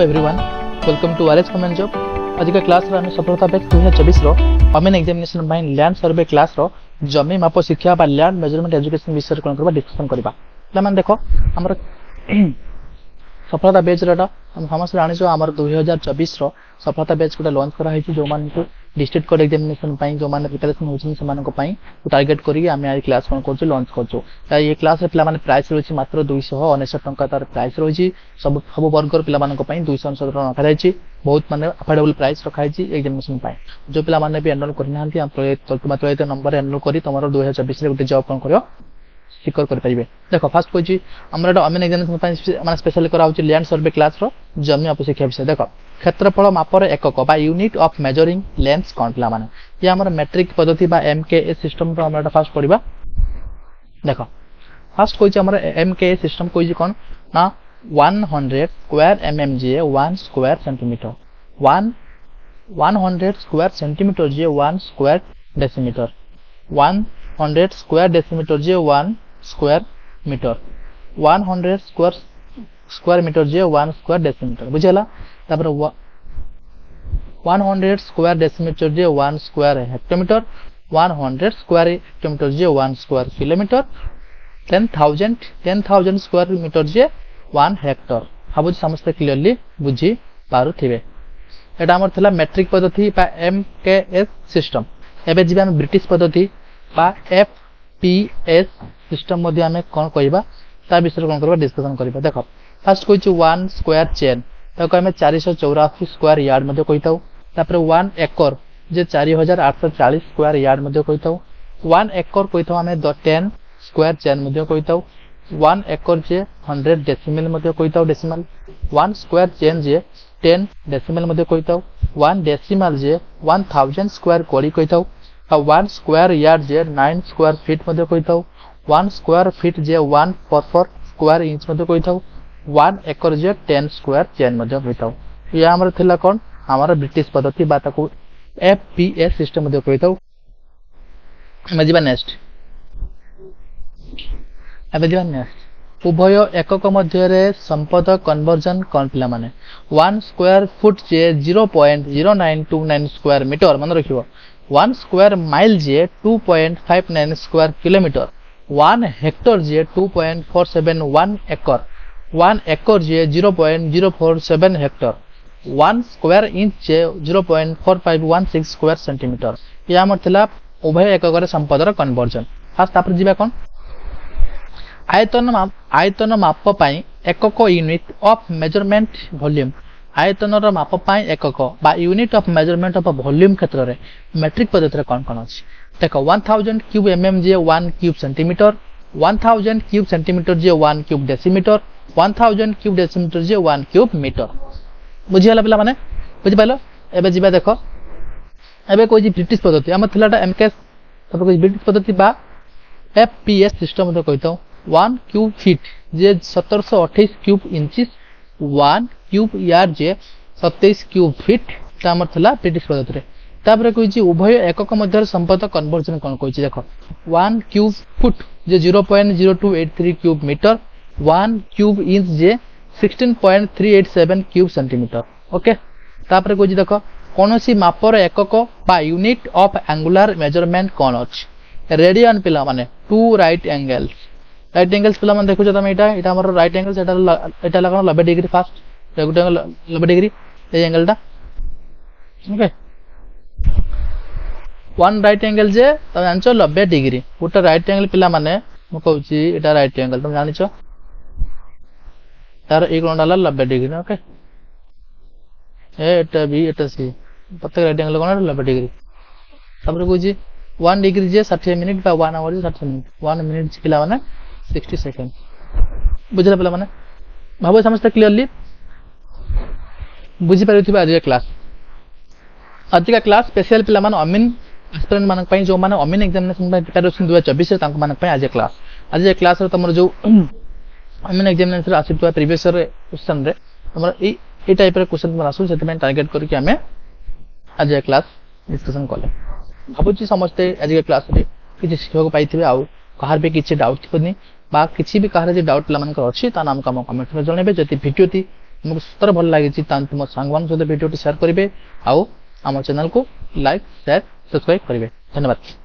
Everyone, welcome to RS comment job. आज का class रे हमें सफलता बैच 2024 रो comment examination by land survey class रो जमी माप शिक्षा बा लैंड मेजरमेंट एजुकेशन विषय कोन करबा डिस्कशन करबा। माने देखो हमर सफलता बैच रेटा हम समस्त जानि जो हमर 2024 रो सफलता बैच कोटा लॉन्च करा है जो मान को डिस्ट्रिक्ट कोड एग्जामिनेशन पाई जो मान प्रिपरेशन होछन से मान को पाई टारगेट करी हमें आज क्लास कोन करछु लॉन्च करछु। ये क्लास रे पिला माने प्राइस रोछि मात्र 299 टंका तार प्राइस रोछि सब वर्गर पिला मान को पाई 299 टंका रखा जायछि। बहुत माने अफोर्डेबल प्राइस रखा है एग्जामिनेशन पाई जो पिला माने भी एनरोल करना हंती हम तो नंबर एनरोल करी तमरो 2024 रे गुटे जॉब कोन करियो सिक्योर कर परिबे। देखो फर्स्ट कोछि हमरा अमेन एग्जामिनेशन पाई माने स्पेशली करा होछि लैंड सर्वे क्लास रो जमी माप शिक्षा विषय। देखो क्षेत्रफल मापर एकक बा यूनिट ऑफ मेजरिंग लेंस कोन पिला माने ये हमर मैट्रिक पद्धति बा एमकेए सिस्टम रो हमरा फर्स्ट पढिबा। देखो फर्स्ट कोछि हमर एमकेए सिस्टम कोछि कोन ना 100 स्क्वायर एमएम जे 1 स्क्वायर सेंटीमीटर 100 स्क्वायर सेंटीमीटर जे 1 स्क्वायर डेसीमीटर 100 स्क्वायर डेसीमीटर जे 1 स्क्वायर मीटर 100 स्क्वायर मीटर जे 1 स्क्वायर डेसीमीटर बुझला। तापर 100 स्क्वायर डेसीमीटर जे 1 स्क्वायर हेक्टोमीटर 100 स्क्वायर हेक्टोमीटर जे 1 स्क्वायर किलोमीटर 10000 स्क्वायर मीटर जे 1 Hector. भाबु समस्त clearly बुझी पारुथिबे। एटा हमर थला matric पद्धति बा एमकेएस सिस्टम। एबे जिबा हम ब्रिटिश पद्धति बा एफपीएस सिस्टम मध्ये हमें कोन कहबा ता विषय कोन करबा डिस्कशन करबा। देखो फर्स्ट कोइ 1 स्क्वायर चेन ताको हमें 484 स्क्वायर यार्ड मध्ये कहिताउ। तापर 1 एकर जे 4840 स्क्वायर यार्ड मध्ये कहिताउ। 1 एकर कहिताउ हमें 10 स्क्वायर चेन मध्ये कहिताउ। 1 एकर जे 100 डेसिमल मध्ये कहिताउ डेसिमल 1 स्क्वायर चेन जे 10 डेसिमल मध्ये कहिताउ। 1 डेसिमल जे 1000 स्क्वायर कोडी कहिताउ। 1 स्क्वायर यार्ड जे 9 स्क्वायर फीट मध्ये कहिताउ। 1 स्क्वायर फीट जे 1 पर स्क्वायर इंच मध्ये कहिताउ। 1 एकर जे 10 स्क्वायर चेन मध्ये कहिताउ। ये हमर थिला कोन हमर ब्रिटिश पद्धति बा ताको एफपीएस सिस्टम मध्ये कहिताउ। मजिबा नेक्स्ट अबेजिबा नेक्स्ट उभय एकक मध्य रे संपद कन्वर्जन कोन पिला माने 1 स्क्वायर फुट जे 0.0929 स्क्वायर मीटर मन रखिबो। 1 स्क्वायर माइल जे 2.59 स्क्वायर किलोमीटर 1 हेक्टर जे 2.471 एकर 1 एकर जे 0.047 हेक्टर 1 स्क्वायर इंच जे 0.4516 स्क्वायर सेंटीमीटर। ये हमर थिला उभय एकक रे संपद रो कन्वर्जन। फर्स्ट तापर जिबा कोन आयतन माप पाई एकक यूनिट ऑफ मेजरमेंट वॉल्यूम आयतन रो माप पाई एकक बा unit of measurement of volume क्षेत्र रे मैट्रिक पद्धति रे कोन अछि। देखो 1000 क्यूब एमएम जे 1 क्यूब सेंटीमीटर 1000 क्यूब सेंटीमीटर जे 1 क्यूब डेसीमीटर 1000 क्यूब डेसीमीटर जे 1 क्यूब मीटर बुझियाला पिला माने बुझि पाइलो। एबे जिबा देखो एबे कोइ ब्रिटिश पद्धति हम थिलाटा एमकेएस तब कोइ ब्रिटिश पद्धति बा एफपीएस सिस्टम तो कहितो 1 क्यूब फीट जे 1728 क्यूब इंचेस 1 क्यूब यार्ड जे 27 क्यूब फीट तामर थला ब्रिटिश पद्धति रे। तापर कोइ उभय एकक मध्य संपद कन्वर्जन कोन कोइ देखो 1 क्यूब फुट जे 0.0283 क्यूब मीटर 1 क्यूब इंच जे 16.387 क्यूब सेंटीमीटर। ओके तापर कोइ देखो कोनोसी मापर एकक बा यूनिट ऑफ एंगुलर मेजरमेंट कोन अछि। रेडियन पिला माने 2 राइट एंगल्स पिला माने देखो तमे एटा हमर राइट एंगल एटा लगन 90 डिग्री फास्ट गुटे 90 डिग्री ए एंगलटा। ओके 1 राइट एंगल जे तमे जानछो 90 डिग्री गुटे राइट एंगल पिला माने म कहूची एटा राइट एंगल तुम जानिछो तार एक कोणटा 90 डिग्री। ओके एटा बी एटा सी प्रत्येक राइट एंगल कोण 90 डिग्री। तापर कहूची 1 डिग्री जे 60 मिनिट बा 1 आवर जे 60 मिनिट 1 मिनिट पिला माने 60 सेकंड बुझला पिला माने भाबो समस्त क्लियरली बुझी पारुथिबा। आज का क्लास स्पेशल पिला माने अमीन एस्पिरेंट मानक पई जो माने अमीन एग्जामिनेशन पई प्रिपरेशन 2024 रे तांको मानक पई आज ए क्लास रे तमर जो अमीन एग्जामिनेशन आसितवा प्रीवियस रे क्वेश्चन रे तमर ए टाइप रे क्वेश्चन मन आसु सेते टारगेट करके हमें आज ए क्लास डिस्कशन करले। भाबुची समस्त आज के क्लास रे किछि शिखक पाइथिबे आ कहार भी किछि डाउट थिबनी बा किछि भी कहार जे डाउट पिला मानकर अछि ता नाम का कमेंट में जणेबे जति भिडियो ती तुमको सତରେ ଭଲ ଲାଗିଛି ତାହେଲେ ତୁମ ସାଙ୍ଗମାନଙ୍କ ସହିତ ଭିଡ଼ିଓଟି ସେୟାର କରିବେ ଆଉ ଆମ ଚ୍ୟାନେଲକୁ ଲାଇକ୍ ସେୟାର ସବସ୍କ୍ରାଇब କରିବେ। ଧନ୍ୟବାଦ।